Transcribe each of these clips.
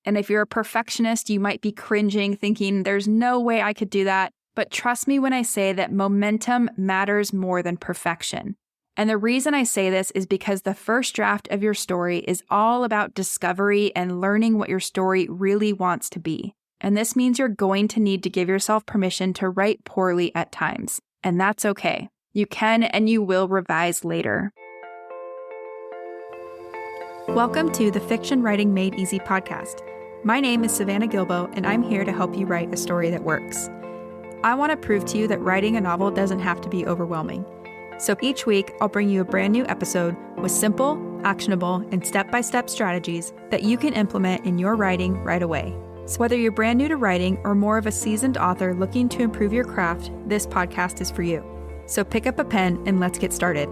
And if you're a perfectionist, you might be cringing, thinking, there's no way I could do that. But trust me when I say that momentum matters more than perfection. And the reason I say this is because the first draft of your story is all about discovery and learning what your story really wants to be. And this means you're going to need to give yourself permission to write poorly at times. And that's okay. You can and you will revise later. Welcome to the Fiction Writing Made Easy podcast. My name is Savannah Gilbo, and I'm here to help you write a story that works. I want to prove to you that writing a novel doesn't have to be overwhelming. So each week, I'll bring you a brand new episode with simple, actionable, and step-by-step strategies that you can implement in your writing right away. So whether you're brand new to writing or more of a seasoned author looking to improve your craft, this podcast is for you. So pick up a pen and let's get started.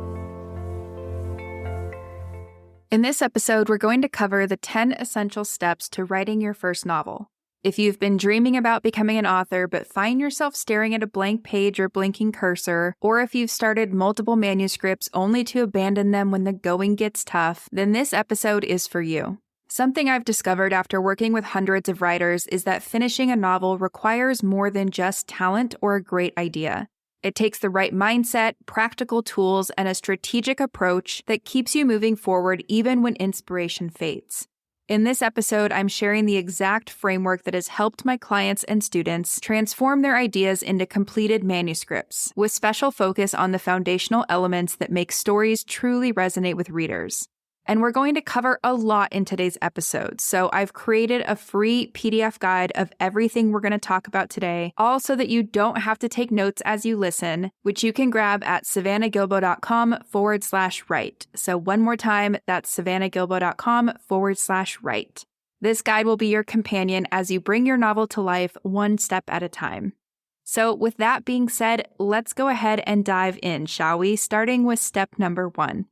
In this episode, we're going to cover the 10 essential steps to writing your first novel. If you've been dreaming about becoming an author but find yourself staring at a blank page or blinking cursor, or if you've started multiple manuscripts only to abandon them when the going gets tough, then this episode is for you. Something I've discovered after working with hundreds of writers is that finishing a novel requires more than just talent or a great idea. It takes the right mindset, practical tools, and a strategic approach that keeps you moving forward even when inspiration fades. In this episode, I'm sharing the exact framework that has helped my clients and students transform their ideas into completed manuscripts, with special focus on the foundational elements that make stories truly resonate with readers. And we're going to cover a lot in today's episode, so I've created a free PDF guide of everything we're going to talk about today, all so that you don't have to take notes as you listen, which you can grab at savannahgilbo.com/write. So one more time, that's savannahgilbo.com/write. This guide will be your companion as you bring your novel to life one step at a time. So with that being said, let's go ahead and dive in, shall we? Starting with step number 1.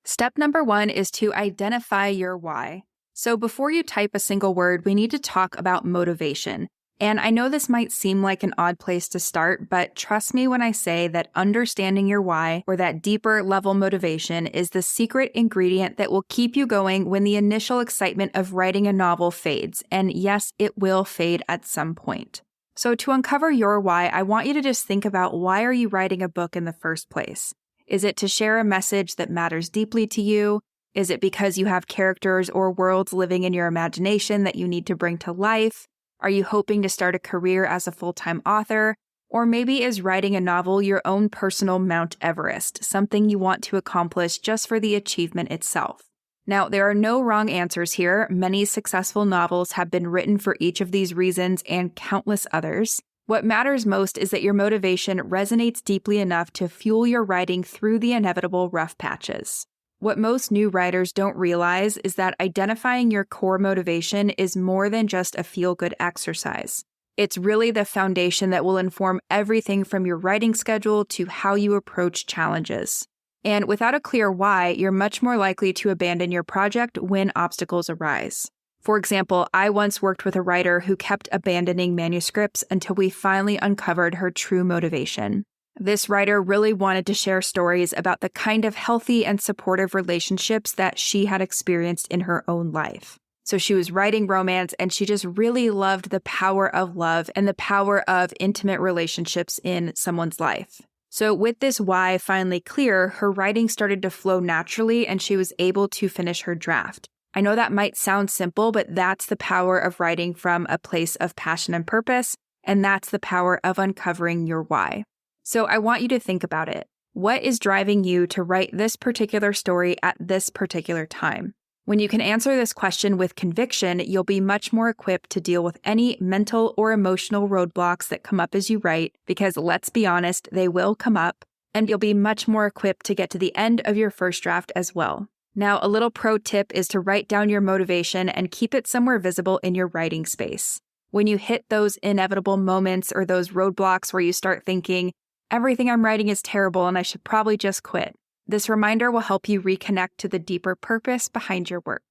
Step number 1 is to identify your why. So before you type a single word, we need to talk about motivation. And I know this might seem like an odd place to start, but trust me when I say that understanding your why, or that deeper level motivation, is the secret ingredient that will keep you going when the initial excitement of writing a novel fades. And yes, it will fade at some point. So to uncover your why, I want you to just think about, why are you writing a book in the first place? Is it to share a message that matters deeply to you? Is it because you have characters or worlds living in your imagination that you need to bring to life? Are you hoping to start a career as a full-time author? Or maybe is writing a novel your own personal Mount Everest, something you want to accomplish just for the achievement itself? Now, there are no wrong answers here. Many successful novels have been written for each of these reasons and countless others. What matters most is that your motivation resonates deeply enough to fuel your writing through the inevitable rough patches. What most new writers don't realize is that identifying your core motivation is more than just a feel-good exercise. It's really the foundation that will inform everything from your writing schedule to how you approach challenges. And without a clear why, you're much more likely to abandon your project when obstacles arise. For example, I once worked with a writer who kept abandoning manuscripts until we finally uncovered her true motivation. This writer really wanted to share stories about the kind of healthy and supportive relationships that she had experienced in her own life. So she was writing romance, and she just really loved the power of love and the power of intimate relationships in someone's life. So with this why finally clear, her writing started to flow naturally, and she was able to finish her draft. I know that might sound simple, but that's the power of writing from a place of passion and purpose, and that's the power of uncovering your why. So I want you to think about it. What is driving you to write this particular story at this particular time? When you can answer this question with conviction, you'll be much more equipped to deal with any mental or emotional roadblocks that come up as you write, because let's be honest, they will come up, and you'll be much more equipped to get to the end of your first draft as well. Now, a little pro tip is to write down your motivation and keep it somewhere visible in your writing space. When you hit those inevitable moments or those roadblocks where you start thinking, everything I'm writing is terrible and I should probably just quit, this reminder will help you reconnect to the deeper purpose behind your work.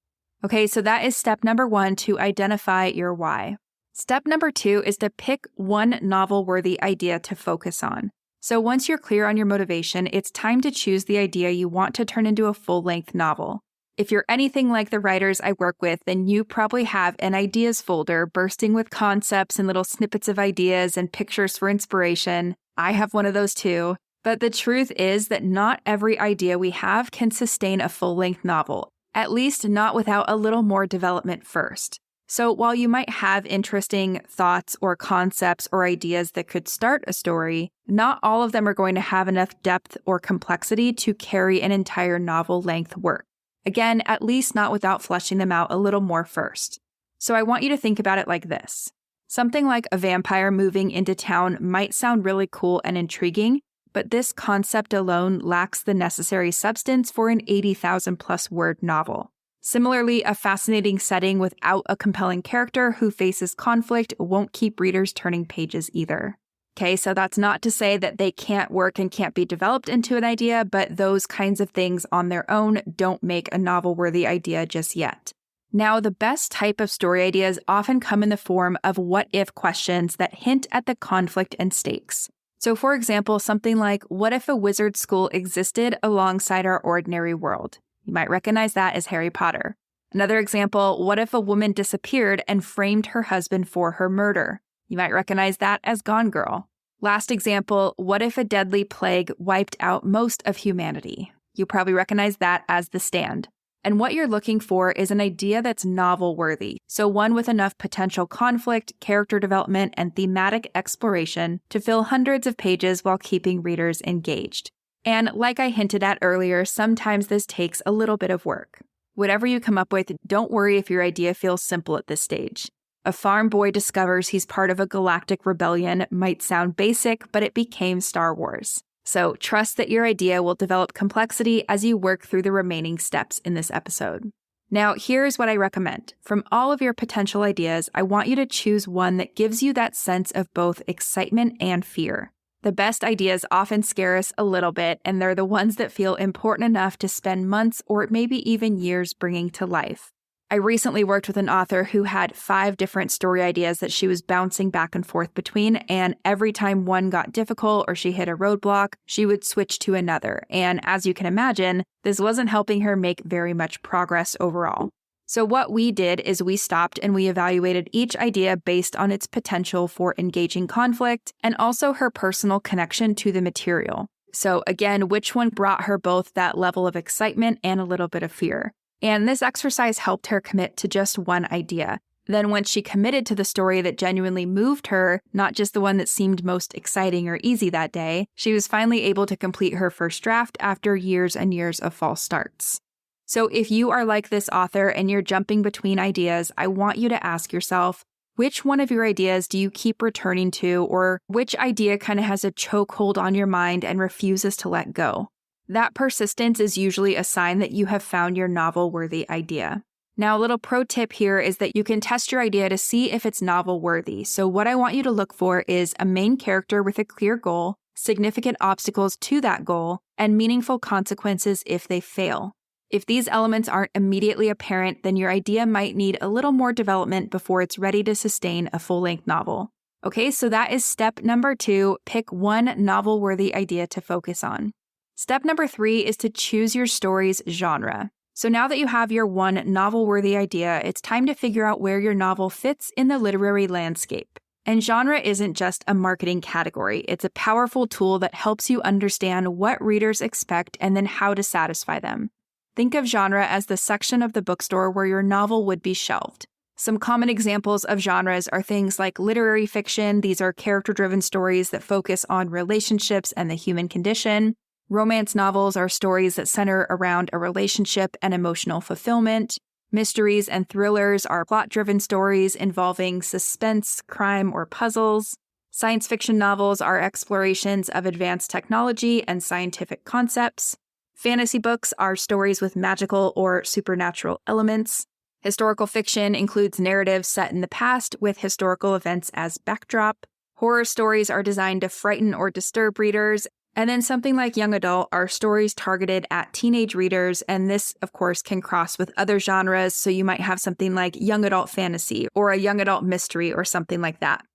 Okay, so that is step number 1, to identify your why. Step number 2 is to pick one novel-worthy idea to focus on. So once you're clear on your motivation, it's time to choose the idea you want to turn into a full-length novel. If you're anything like the writers I work with, then you probably have an ideas folder bursting with concepts and little snippets of ideas and pictures for inspiration. I have one of those too. But the truth is that not every idea we have can sustain a full-length novel, at least not without a little more development first. So while you might have interesting thoughts or concepts or ideas that could start a story, not all of them are going to have enough depth or complexity to carry an entire novel-length work. Again, at least not without fleshing them out a little more first. So I want you to think about it like this. Something like a vampire moving into town might sound really cool and intriguing, but this concept alone lacks the necessary substance for an 80,000 plus word novel. Similarly, a fascinating setting without a compelling character who faces conflict won't keep readers turning pages either. Okay, so that's not to say that they can't work and can't be developed into an idea, but those kinds of things on their own don't make a novel-worthy idea just yet. Now, the best type of story ideas often come in the form of what-if questions that hint at the conflict and stakes. So for example, something like, what if a wizard school existed alongside our ordinary world? You might recognize that as Harry Potter. Another example, what if a woman disappeared and framed her husband for her murder? You might recognize that as Gone Girl. Last example, what if a deadly plague wiped out most of humanity? You probably recognize that as The Stand. And what you're looking for is an idea that's novel-worthy, so one with enough potential conflict, character development, and thematic exploration to fill hundreds of pages while keeping readers engaged. And like I hinted at earlier, sometimes this takes a little bit of work. Whatever you come up with, don't worry if your idea feels simple at this stage. A farm boy discovers he's part of a galactic rebellion might sound basic, but it became Star Wars. So trust that your idea will develop complexity as you work through the remaining steps in this episode. Now, here's what I recommend. From all of your potential ideas, I want you to choose one that gives you that sense of both excitement and fear. The best ideas often scare us a little bit, and they're the ones that feel important enough to spend months or maybe even years bringing to life. I recently worked with an author who had 5 different story ideas that she was bouncing back and forth between, and every time one got difficult or she hit a roadblock, she would switch to another. And as you can imagine, this wasn't helping her make very much progress overall. So what we did is we stopped and we evaluated each idea based on its potential for engaging conflict and also her personal connection to the material. So again, which one brought her both that level of excitement and a little bit of fear? And this exercise helped her commit to just one idea. Then once she committed to the story that genuinely moved her, not just the one that seemed most exciting or easy that day, she was finally able to complete her first draft after years and years of false starts. So if you are like this author and you're jumping between ideas, I want you to ask yourself, which one of your ideas do you keep returning to, or which idea kind of has a chokehold on your mind and refuses to let go? That persistence is usually a sign that you have found your novel-worthy idea. Now, a little pro tip here is that you can test your idea to see if it's novel-worthy. So what I want you to look for is a main character with a clear goal, significant obstacles to that goal, and meaningful consequences if they fail. If these elements aren't immediately apparent, then your idea might need a little more development before it's ready to sustain a full-length novel. Okay, so that is step number 2, pick one novel-worthy idea to focus on. Step number 3 is to choose your story's genre. So now that you have your one novel-worthy idea, it's time to figure out where your novel fits in the literary landscape. And genre isn't just a marketing category, it's a powerful tool that helps you understand what readers expect and then how to satisfy them. Think of genre as the section of the bookstore where your novel would be shelved. Some common examples of genres are things like literary fiction. These are character-driven stories that focus on relationships and the human condition. Romance novels are stories that center around a relationship and emotional fulfillment. Mysteries and thrillers are plot-driven stories involving suspense, crime, or puzzles. Science fiction novels are explorations of advanced technology and scientific concepts. Fantasy books are stories with magical or supernatural elements. Historical fiction includes narratives set in the past with historical events as backdrop. Horror stories are designed to frighten or disturb readers. And then something like young adult are stories targeted at teenage readers, and this, of course, can cross with other genres, so you might have something like young adult fantasy or a young adult mystery or something like that.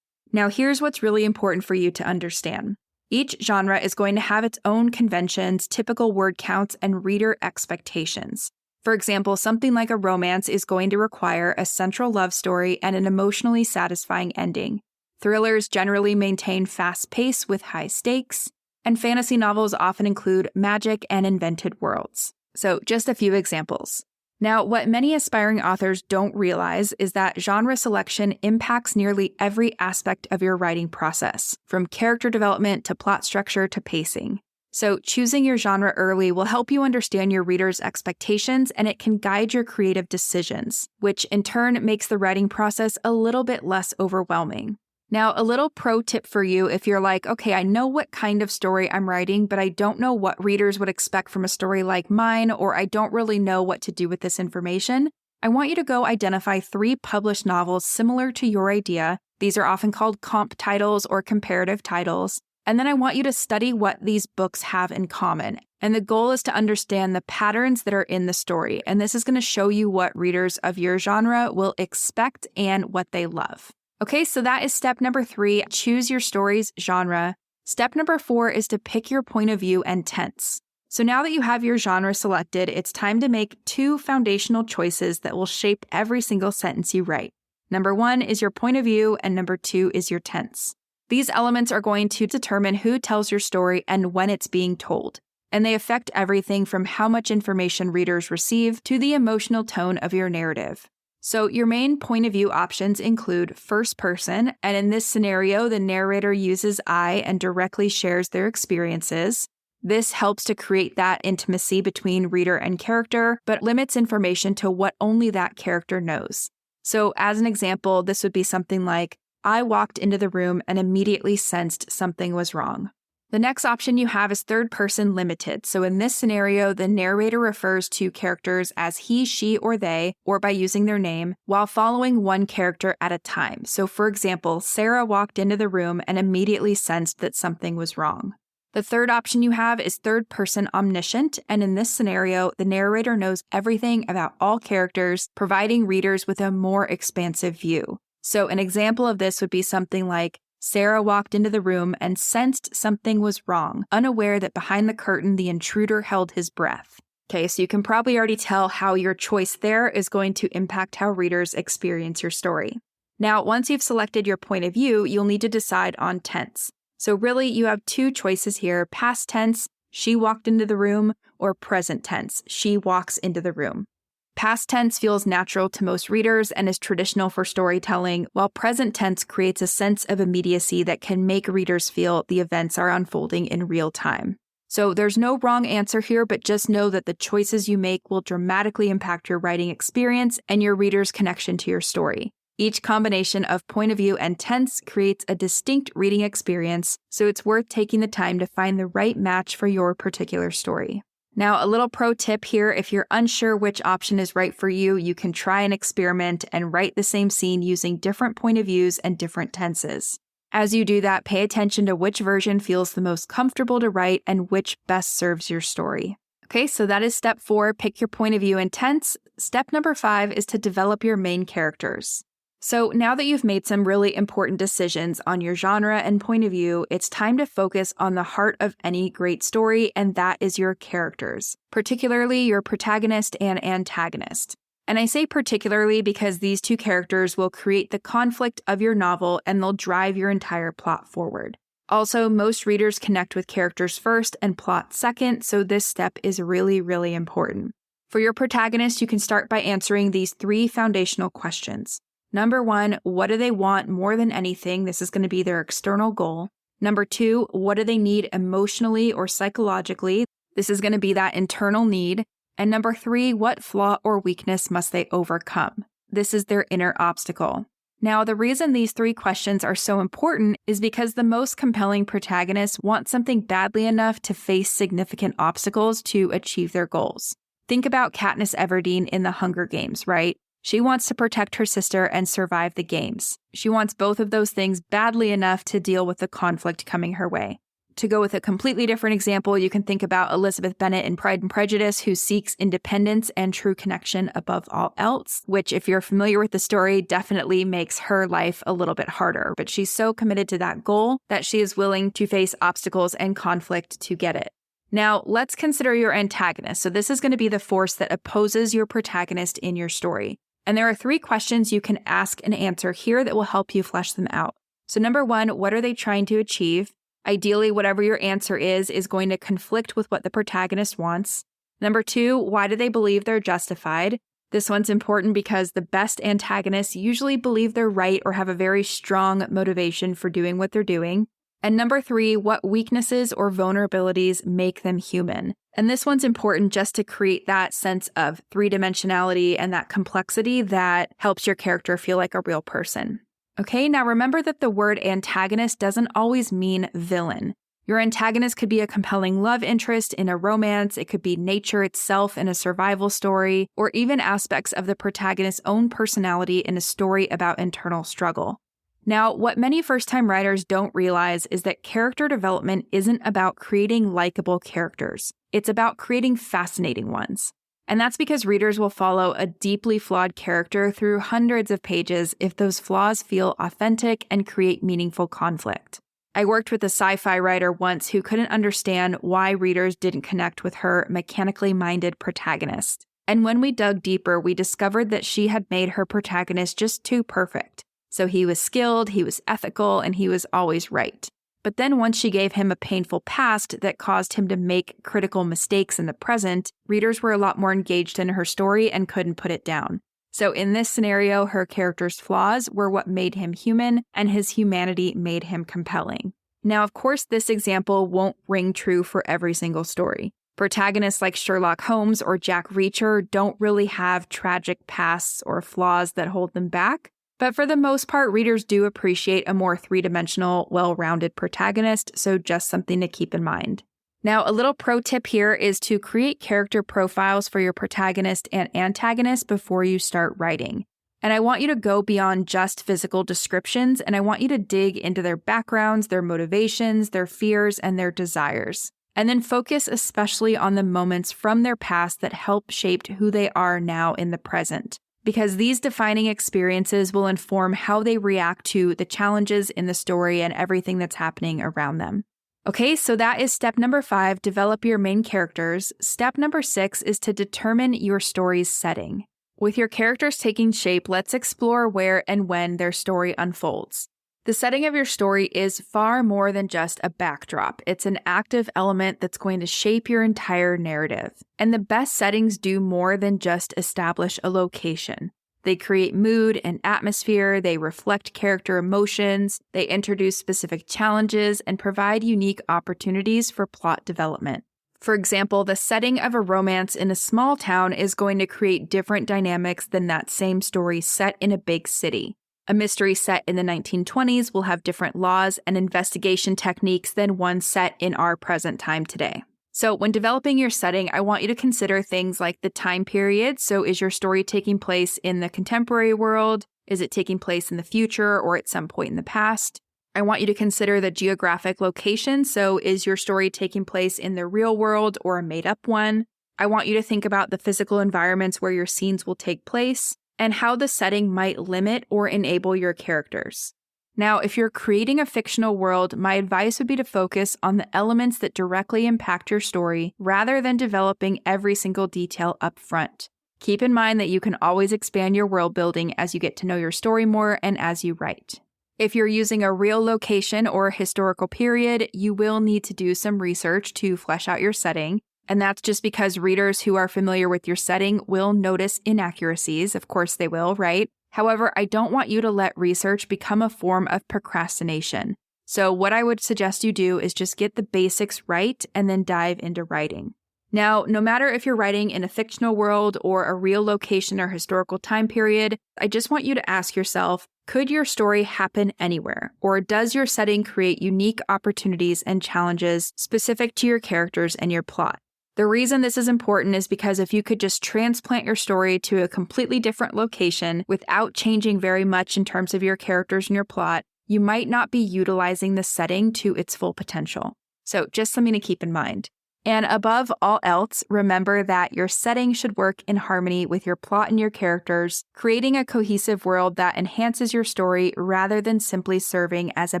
Now, here's what's really important for you to understand. Each genre is going to have its own conventions, typical word counts, and reader expectations. For example, something like a romance is going to require a central love story and an emotionally satisfying ending. Thrillers generally maintain fast pace with high stakes, and fantasy novels often include magic and invented worlds. So just a few examples. Now, what many aspiring authors don't realize is that genre selection impacts nearly every aspect of your writing process, from character development to plot structure to pacing. So choosing your genre early will help you understand your readers' expectations, and it can guide your creative decisions, which in turn makes the writing process a little bit less overwhelming. Now, a little pro tip for you if you're like, okay, I know what kind of story I'm writing, but I don't know what readers would expect from a story like mine, or I don't really know what to do with this information. I want you to go identify 3 published novels similar to your idea. These are often called comp titles or comparative titles. And then I want you to study what these books have in common. And the goal is to understand the patterns that are in the story. And this is going to show you what readers of your genre will expect and what they love. Okay, so that is step number 3, choose your story's genre. Step number 4 is to pick your point of view and tense. So now that you have your genre selected, it's time to make 2 foundational choices that will shape every single sentence you write. Number 1 is your point of view, and number 2 is your tense. These elements are going to determine who tells your story and when it's being told, and they affect everything from how much information readers receive to the emotional tone of your narrative. So your main point of view options include first person, and in this scenario, the narrator uses I and directly shares their experiences. This helps to create that intimacy between reader and character, but limits information to what only that character knows. So as an example, this would be something like, I walked into the room and immediately sensed something was wrong. The next option you have is third person limited. So in this scenario, the narrator refers to characters as he, she, or they, or by using their name, while following one character at a time. So for example, Sarah walked into the room and immediately sensed that something was wrong. The third option you have is third person omniscient, and in this scenario, the narrator knows everything about all characters, providing readers with a more expansive view. So an example of this would be something like, Sarah walked into the room and sensed something was wrong, unaware that behind the curtain the intruder held his breath. Okay, so you can probably already tell how your choice there is going to impact how readers experience your story. Now, once you've selected your point of view, you'll need to decide on tense. So really, you have 2 choices here, past tense, she walked into the room, or present tense, she walks into the room. Past tense feels natural to most readers and is traditional for storytelling, while present tense creates a sense of immediacy that can make readers feel the events are unfolding in real time. So there's no wrong answer here, but just know that the choices you make will dramatically impact your writing experience and your reader's connection to your story. Each combination of point of view and tense creates a distinct reading experience, so it's worth taking the time to find the right match for your particular story. Now, a little pro tip here, if you're unsure which option is right for you, you can try an experiment and write the same scene using different point of views and different tenses. As you do that, pay attention to which version feels the most comfortable to write and which best serves your story. Okay, so that is step 4, pick your point of view and tense. Step number 5 is to develop your main characters. So now that you've made some really important decisions on your genre and point of view, it's time to focus on the heart of any great story, and that is your characters, particularly your protagonist and antagonist. And I say particularly because these 2 characters will create the conflict of your novel and they'll drive your entire plot forward. Also, most readers connect with characters first and plot second, so this step is really, really important. For your protagonist, you can start by answering these 3 foundational questions. Number 1, what do they want more than anything? This is going to be their external goal. Number 2, what do they need emotionally or psychologically? This is going to be that internal need. And number 3, what flaw or weakness must they overcome? This is their inner obstacle. Now, the reason these 3 questions are so important is because the most compelling protagonists want something badly enough to face significant obstacles to achieve their goals. Think about Katniss Everdeen in The Hunger Games, right? She wants to protect her sister and survive the games. She wants both of those things badly enough to deal with the conflict coming her way. To go with a completely different example, you can think about Elizabeth Bennet in Pride and Prejudice, who seeks independence and true connection above all else, which, if you're familiar with the story, definitely makes her life a little bit harder. But she's so committed to that goal that she is willing to face obstacles and conflict to get it. Now, let's consider your antagonist. So this is going to be the force that opposes your protagonist in your story. And there are 3 questions you can ask and answer here that will help you flesh them out. So number 1, what are they trying to achieve? Ideally, whatever your answer is going to conflict with what the protagonist wants. Number 2, why do they believe they're justified? This one's important because the best antagonists usually believe they're right or have a very strong motivation for doing what they're doing. And number 3, what weaknesses or vulnerabilities make them human? And this one's important just to create that sense of 3-dimensionality and that complexity that helps your character feel like a real person. Okay, now remember that the word antagonist doesn't always mean villain. Your antagonist could be a compelling love interest in a romance, it could be nature itself in a survival story, or even aspects of the protagonist's own personality in a story about internal struggle. Now, what many first-time writers don't realize is that character development isn't about creating likable characters. It's about creating fascinating ones. And that's because readers will follow a deeply flawed character through hundreds of pages if those flaws feel authentic and create meaningful conflict. I worked with a sci-fi writer once who couldn't understand why readers didn't connect with her mechanically minded protagonist. And when we dug deeper, we discovered that she had made her protagonist just too perfect. So he was skilled, he was ethical, and he was always right. But then once she gave him a painful past that caused him to make critical mistakes in the present, readers were a lot more engaged in her story and couldn't put it down. So in this scenario, her character's flaws were what made him human, and his humanity made him compelling. Now, of course, this example won't ring true for every single story. Protagonists like Sherlock Holmes or Jack Reacher don't really have tragic pasts or flaws that hold them back. But for the most part, readers do appreciate a more 3-dimensional, well-rounded protagonist, so just something to keep in mind. Now, a little pro tip here is to create character profiles for your protagonist and antagonist before you start writing. And I want you to go beyond just physical descriptions, and I want you to dig into their backgrounds, their motivations, their fears, and their desires. And then focus especially on the moments from their past that help shape who they are now in the present. Because these defining experiences will inform how they react to the challenges in the story and everything that's happening around them. Okay, so that is step number 5, develop your main characters. Step number 6 is to determine your story's setting. With your characters taking shape, let's explore where and when their story unfolds. The setting of your story is far more than just a backdrop. It's an active element that's going to shape your entire narrative. And the best settings do more than just establish a location. They create mood and atmosphere, they reflect character emotions, they introduce specific challenges, and provide unique opportunities for plot development. For example, the setting of a romance in a small town is going to create different dynamics than that same story set in a big city. A mystery set in the 1920s will have different laws and investigation techniques than one set in our present time today. So when developing your setting, I want you to consider things like the time period. So is your story taking place in the contemporary world? Is it taking place in the future or at some point in the past? I want you to consider the geographic location. So is your story taking place in the real world or a made-up one? I want you to think about the physical environments where your scenes will take place and how the setting might limit or enable your characters. Now, if you're creating a fictional world, my advice would be to focus on the elements that directly impact your story rather than developing every single detail up front. Keep in mind that you can always expand your world building as you get to know your story more and as you write. If you're using a real location or a historical period, you will need to do some research to flesh out your setting. And that's just because readers who are familiar with your setting will notice inaccuracies. Of course they will, right? However, I don't want you to let research become a form of procrastination. So what I would suggest you do is just get the basics right and then dive into writing. Now, no matter if you're writing in a fictional world or a real location or historical time period, I just want you to ask yourself, could your story happen anywhere? Or does your setting create unique opportunities and challenges specific to your characters and your plot? The reason this is important is because if you could just transplant your story to a completely different location without changing very much in terms of your characters and your plot, you might not be utilizing the setting to its full potential. So just something to keep in mind. And above all else, remember that your setting should work in harmony with your plot and your characters, creating a cohesive world that enhances your story rather than simply serving as a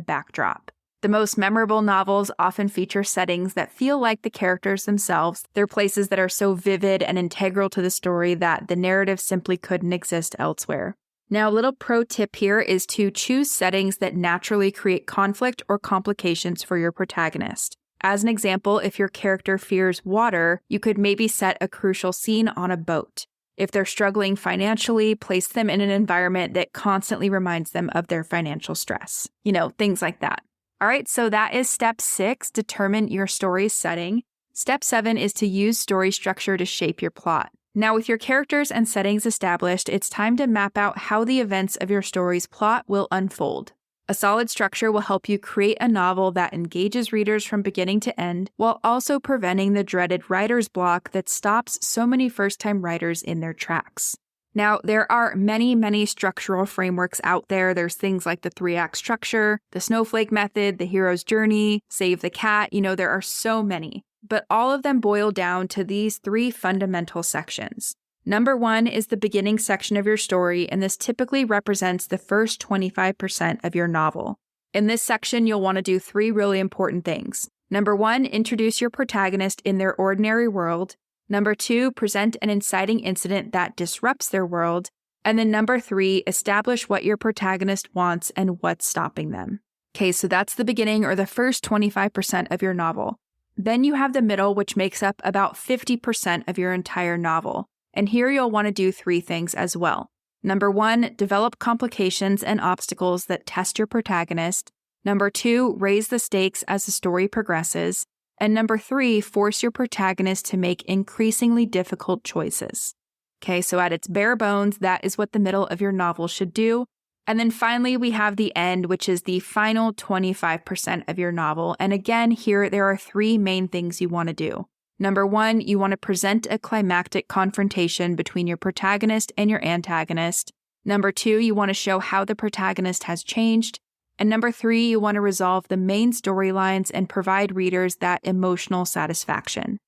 backdrop. The most memorable novels often feature settings that feel like the characters themselves. They're places that are so vivid and integral to the story that the narrative simply couldn't exist elsewhere. Now, a little pro tip here is to choose settings that naturally create conflict or complications for your protagonist. As an example, if your character fears water, you could maybe set a crucial scene on a boat. If they're struggling financially, place them in an environment that constantly reminds them of their financial stress. Things like that. All right, so that is step 6, determine your story's setting. Step 7 is to use story structure to shape your plot. Now, with your characters and settings established, it's time to map out how the events of your story's plot will unfold. A solid structure will help you create a novel that engages readers from beginning to end, while also preventing the dreaded writer's block that stops so many first-time writers in their tracks. Now, there are many structural frameworks out there. There's things like the 3-act structure, the snowflake method, the hero's journey, save the cat. There are so many. But all of them boil down to these 3 fundamental sections. Number 1 is the beginning section of your story, and this typically represents the first 25% of your novel. In this section, you'll want to do 3 really important things. Number 1, introduce your protagonist in their ordinary world. Number 2, present an inciting incident that disrupts their world. And then number 3, establish what your protagonist wants and what's stopping them. Okay, so that's the beginning or the first 25% of your novel. Then you have the middle, which makes up about 50% of your entire novel. And here you'll want to do 3 things as well. Number 1, develop complications and obstacles that test your protagonist. Number 2, raise the stakes as the story progresses. And number 3, force your protagonist to make increasingly difficult choices. Okay, so at its bare bones, that is what the middle of your novel should do. And then finally, we have the end, which is the final 25% of your novel. And again, here there are 3 main things you want to do. Number 1, you want to present a climactic confrontation between your protagonist and your antagonist. Number 2, you want to show how the protagonist has changed. And number 3, you want to resolve the main storylines and provide readers that emotional satisfaction.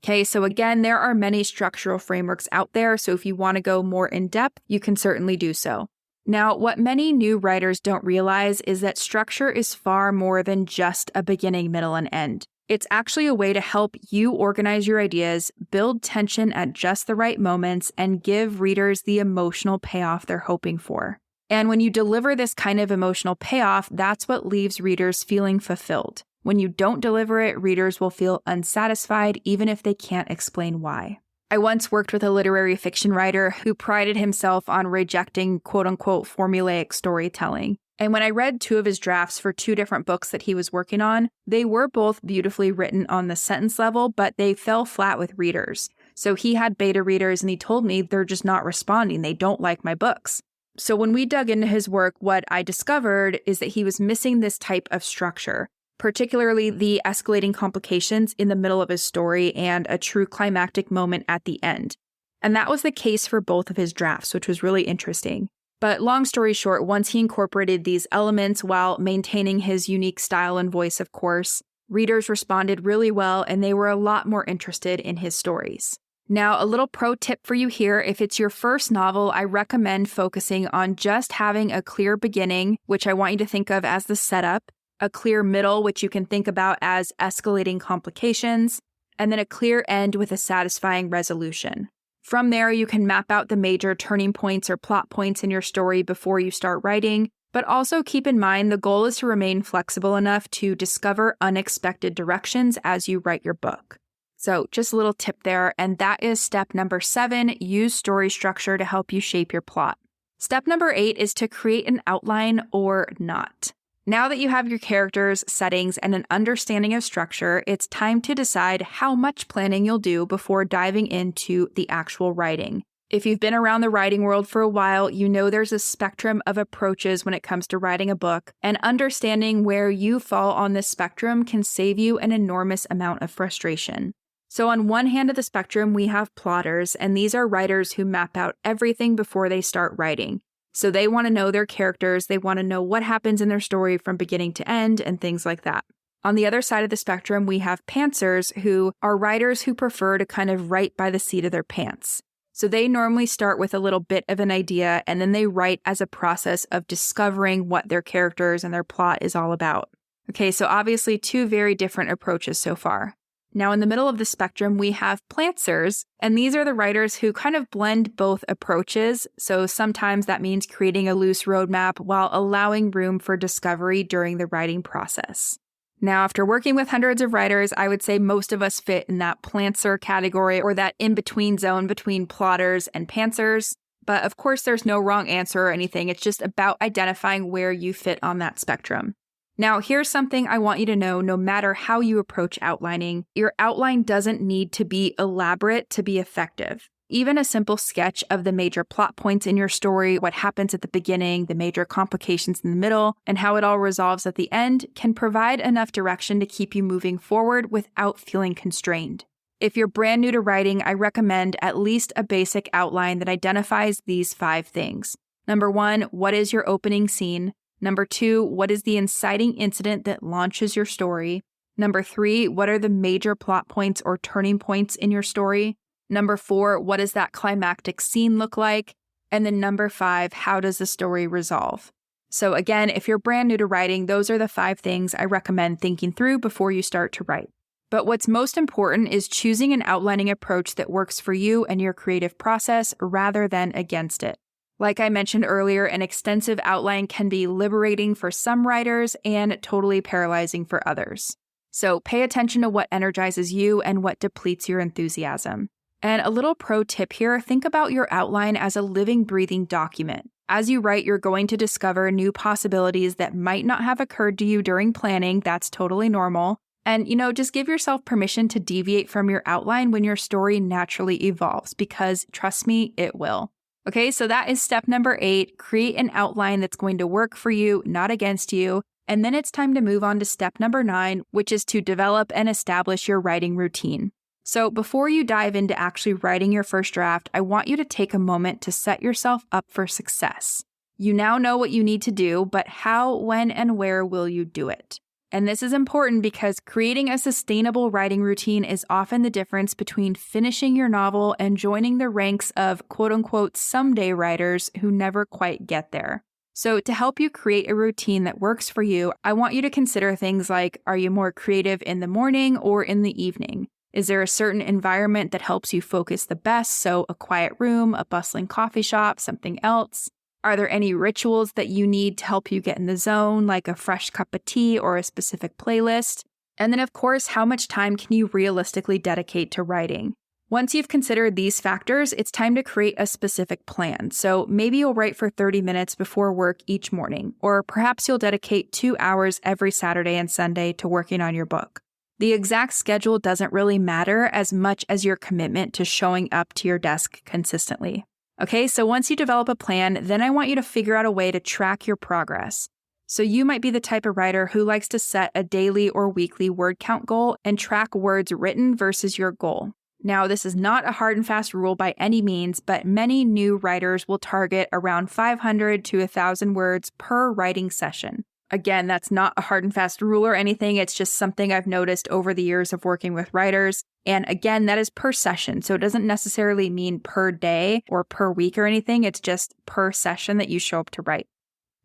Okay, so again, there are many structural frameworks out there, so if you want to go more in depth, you can certainly do so. Now, what many new writers don't realize is that structure is far more than just a beginning, middle, and end. It's actually a way to help you organize your ideas, build tension at just the right moments, and give readers the emotional payoff they're hoping for. And when you deliver this kind of emotional payoff, that's what leaves readers feeling fulfilled. When you don't deliver it, readers will feel unsatisfied, even if they can't explain why. I once worked with a literary fiction writer who prided himself on rejecting quote-unquote formulaic storytelling. And when I read 2 of his drafts for 2 different books that he was working on, they were both beautifully written on the sentence level, but they fell flat with readers. So he had beta readers and he told me they're just not responding. They don't like my books. So when we dug into his work, what I discovered is that he was missing this type of structure, particularly the escalating complications in the middle of his story and a true climactic moment at the end. And that was the case for both of his drafts, which was really interesting. But long story short, once he incorporated these elements while maintaining his unique style and voice, of course, readers responded really well and they were a lot more interested in his stories. Now, a little pro tip for you here, if it's your first novel, I recommend focusing on just having a clear beginning, which I want you to think of as the setup, a clear middle, which you can think about as escalating complications, and then a clear end with a satisfying resolution. From there, you can map out the major turning points or plot points in your story before you start writing, but also keep in mind the goal is to remain flexible enough to discover unexpected directions as you write your book. So just a little tip there, and that is step number 7, use story structure to help you shape your plot. Step number 8 is to create an outline or not. Now that you have your characters, settings, and an understanding of structure, it's time to decide how much planning you'll do before diving into the actual writing. If you've been around the writing world for a while, you know there's a spectrum of approaches when it comes to writing a book, and understanding where you fall on this spectrum can save you an enormous amount of frustration. So on one hand of the spectrum, we have plotters, and these are writers who map out everything before they start writing. So they want to know their characters, they want to know what happens in their story from beginning to end, and things like that. On the other side of the spectrum, we have pantsers, who are writers who prefer to kind of write by the seat of their pants. So they normally start with a little bit of an idea, and then they write as a process of discovering what their characters and their plot is all about. Okay, so obviously two very different approaches so far. Now, in the middle of the spectrum, we have plantsers, and these are the writers who kind of blend both approaches. So sometimes that means creating a loose roadmap while allowing room for discovery during the writing process. Now, after working with hundreds of writers, I would say most of us fit in that plantser category or that in-between zone between plotters and pantsers. But of course, there's no wrong answer or anything. It's just about identifying where you fit on that spectrum. Now, here's something I want you to know. No matter how you approach outlining, your outline doesn't need to be elaborate to be effective. Even a simple sketch of the major plot points in your story, what happens at the beginning, the major complications in the middle, and how it all resolves at the end can provide enough direction to keep you moving forward without feeling constrained. If you're brand new to writing, I recommend at least a basic outline that identifies these 5 things. Number 1, what is your opening scene? Number 2, what is the inciting incident that launches your story? Number 3, what are the major plot points or turning points in your story? Number 4, what does that climactic scene look like? And then number 5, how does the story resolve? So again, if you're brand new to writing, those are the 5 things I recommend thinking through before you start to write. But what's most important is choosing an outlining approach that works for you and your creative process rather than against it. Like I mentioned earlier, an extensive outline can be liberating for some writers and totally paralyzing for others. So pay attention to what energizes you and what depletes your enthusiasm. And a little pro tip here, think about your outline as a living, breathing document. As you write, you're going to discover new possibilities that might not have occurred to you during planning. That's totally normal. And, just give yourself permission to deviate from your outline when your story naturally evolves, because trust me, it will. Okay, so that is step number 8. Create an outline that's going to work for you, not against you. And then it's time to move on to step number 9, which is to develop and establish your writing routine. So before you dive into actually writing your first draft, I want you to take a moment to set yourself up for success. You now know what you need to do, but how, when, and where will you do it? And this is important because creating a sustainable writing routine is often the difference between finishing your novel and joining the ranks of quote-unquote someday writers who never quite get there. So to help you create a routine that works for you, I want you to consider things like, are you more creative in the morning or in the evening? Is there a certain environment that helps you focus the best? So a quiet room, a bustling coffee shop, something else? Are there any rituals that you need to help you get in the zone, like a fresh cup of tea or a specific playlist? And then, of course, how much time can you realistically dedicate to writing? Once you've considered these factors, it's time to create a specific plan. So maybe you'll write for 30 minutes before work each morning, or perhaps you'll dedicate 2 hours every Saturday and Sunday to working on your book. The exact schedule doesn't really matter as much as your commitment to showing up to your desk consistently. Okay, so once you develop a plan, then I want you to figure out a way to track your progress. So you might be the type of writer who likes to set a daily or weekly word count goal and track words written versus your goal. Now, this is not a hard and fast rule by any means, but many new writers will target around 500 to 1,000 words per writing session. Again, that's not a hard and fast rule or anything. It's just something I've noticed over the years of working with writers. And again, that is per session. So it doesn't necessarily mean per day or per week or anything. It's just per session that you show up to write.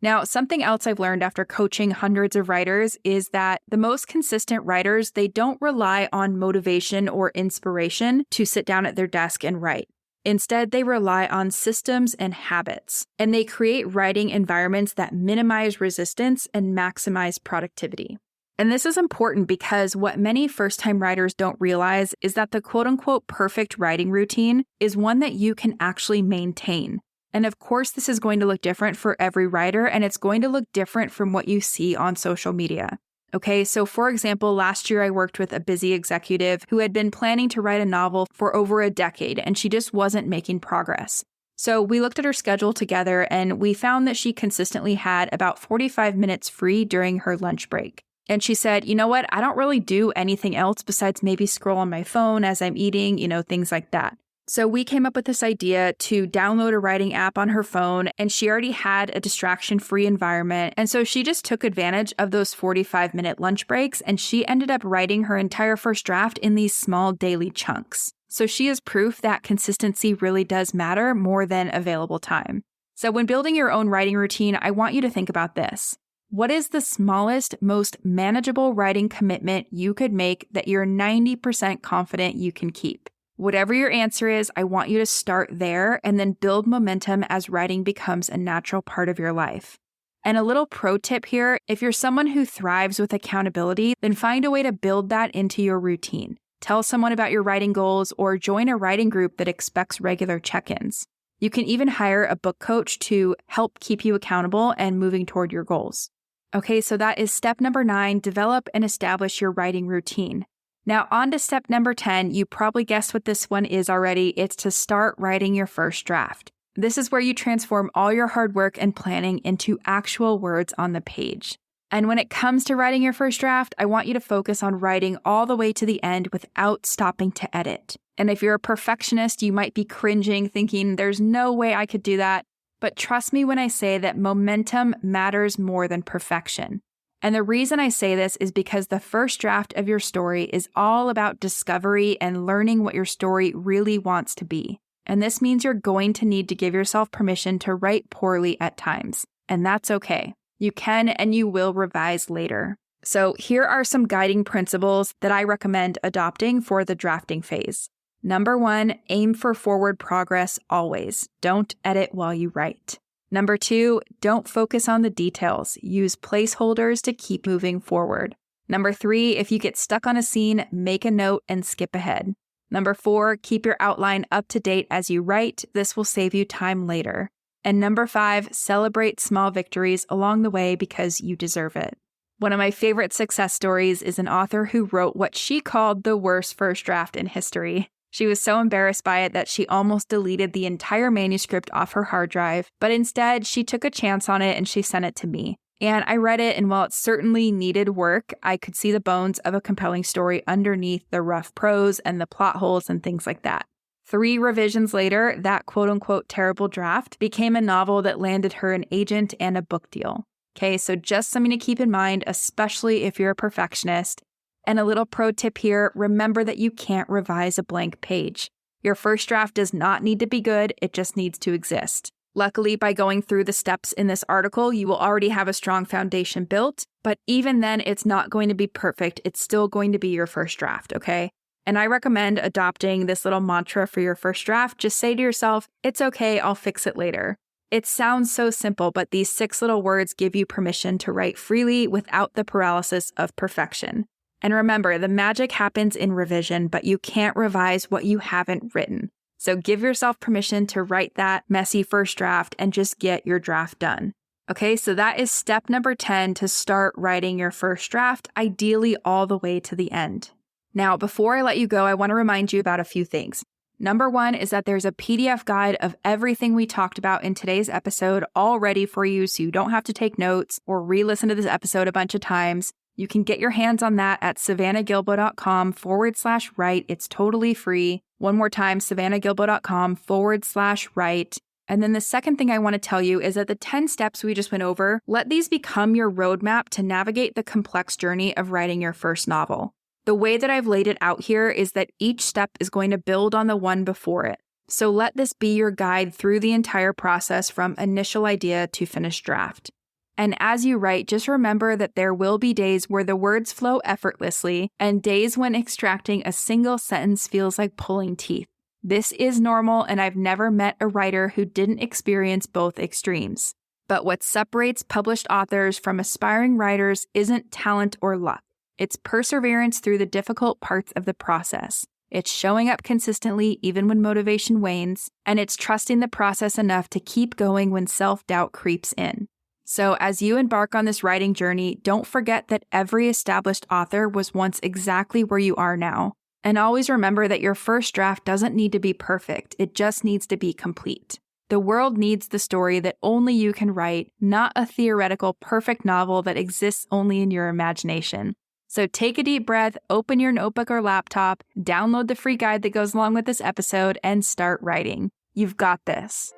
Now, something else I've learned after coaching hundreds of writers is that the most consistent writers, they don't rely on motivation or inspiration to sit down at their desk and write. Instead, they rely on systems and habits, and they create writing environments that minimize resistance and maximize productivity. And this is important because what many first-time writers don't realize is that the quote-unquote perfect writing routine is one that you can actually maintain. And of course, this is going to look different for every writer, and it's going to look different from what you see on social media. Okay, so for example, last year I worked with a busy executive who had been planning to write a novel for over a decade, and she just wasn't making progress. So we looked at her schedule together, and we found that she consistently had about 45 minutes free during her lunch break. And she said, you know what, I don't really do anything else besides maybe scroll on my phone as I'm eating, things like that. So we came up with this idea to download a writing app on her phone, and she already had a distraction-free environment. And so she just took advantage of those 45-minute lunch breaks, and she ended up writing her entire first draft in these small daily chunks. So she is proof that consistency really does matter more than available time. So when building your own writing routine, I want you to think about this. What is the smallest, most manageable writing commitment you could make that you're 90% confident you can keep? Whatever your answer is, I want you to start there and then build momentum as writing becomes a natural part of your life. And a little pro tip here, if you're someone who thrives with accountability, then find a way to build that into your routine. Tell someone about your writing goals or join a writing group that expects regular check-ins. You can even hire a book coach to help keep you accountable and moving toward your goals. Okay, so that is step number 9, develop and establish your writing routine. Now on to step number 10, you probably guessed what this one is already. It's to start writing your first draft. This is where you transform all your hard work and planning into actual words on the page. And when it comes to writing your first draft, I want you to focus on writing all the way to the end without stopping to edit. And if you're a perfectionist, you might be cringing, thinking, there's no way I could do that. But trust me when I say that momentum matters more than perfection. And the reason I say this is because the first draft of your story is all about discovery and learning what your story really wants to be. And this means you're going to need to give yourself permission to write poorly at times. And that's okay. You can and you will revise later. So here are some guiding principles that I recommend adopting for the drafting phase. Number 1, aim for forward progress always. Don't edit while you write. Number 2, don't focus on the details. Use placeholders to keep moving forward. Number 3, if you get stuck on a scene, make a note and skip ahead. Number 4, keep your outline up to date as you write. This will save you time later. And number 5, celebrate small victories along the way because you deserve it. One of my favorite success stories is an author who wrote what she called the worst first draft in history. She was so embarrassed by it that she almost deleted the entire manuscript off her hard drive, but instead she took a chance on it and she sent it to me. And I read it, and while it certainly needed work, I could see the bones of a compelling story underneath the rough prose and the plot holes and things like that. 3 revisions later, that quote-unquote terrible draft became a novel that landed her an agent and a book deal. Okay, so just something to keep in mind, especially if you're a perfectionist. And a little pro tip here, remember that you can't revise a blank page. Your first draft does not need to be good, it just needs to exist. Luckily, by going through the steps in this article, you will already have a strong foundation built, but even then, it's not going to be perfect. It's still going to be your first draft, okay? And I recommend adopting this little mantra for your first draft. Just say to yourself, it's okay, I'll fix it later. It sounds so simple, but these 6 little words give you permission to write freely without the paralysis of perfection. And remember, the magic happens in revision, but you can't revise what you haven't written. So give yourself permission to write that messy first draft and just get your draft done. Okay, so that is step number 10 to start writing your first draft, ideally all the way to the end. Now, before I let you go, I want to remind you about a few things. Number 1 is that there's a PDF guide of everything we talked about in today's episode all ready for you, so you don't have to take notes or re-listen to this episode a bunch of times. You can get your hands on that at savannahgilbo.com/write. It's totally free. One more time, savannahgilbo.com/write. And then the second thing I want to tell you is that the 10 steps we just went over, let these become your roadmap to navigate the complex journey of writing your first novel. The way that I've laid it out here is that each step is going to build on the one before it. So let this be your guide through the entire process from initial idea to finished draft. And as you write, just remember that there will be days where the words flow effortlessly and days when extracting a single sentence feels like pulling teeth. This is normal, and I've never met a writer who didn't experience both extremes. But what separates published authors from aspiring writers isn't talent or luck. It's perseverance through the difficult parts of the process. It's showing up consistently even when motivation wanes, and it's trusting the process enough to keep going when self-doubt creeps in. So as you embark on this writing journey, don't forget that every established author was once exactly where you are now. And always remember that your first draft doesn't need to be perfect, it just needs to be complete. The world needs the story that only you can write, not a theoretical perfect novel that exists only in your imagination. So take a deep breath, open your notebook or laptop, download the free guide that goes along with this episode, and start writing. You've got this.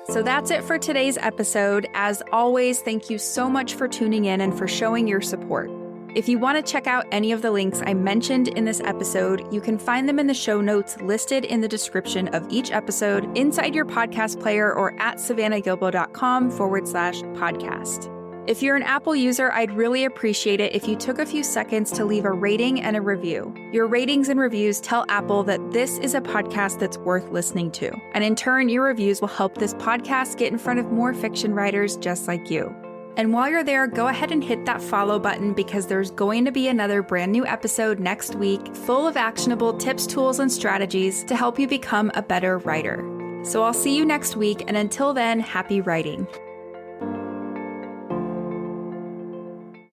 So that's it for today's episode. As always, thank you so much for tuning in and for showing your support. If you want to check out any of the links I mentioned in this episode, you can find them in the show notes listed in the description of each episode inside your podcast player or at savannahgilbo.com/podcast. If you're an Apple user, I'd really appreciate it if you took a few seconds to leave a rating and a review. Your ratings and reviews tell Apple that this is a podcast that's worth listening to. And in turn, your reviews will help this podcast get in front of more fiction writers just like you. And while you're there, go ahead and hit that follow button because there's going to be another brand new episode next week full of actionable tips, tools, and strategies to help you become a better writer. So I'll see you next week, and until then, happy writing.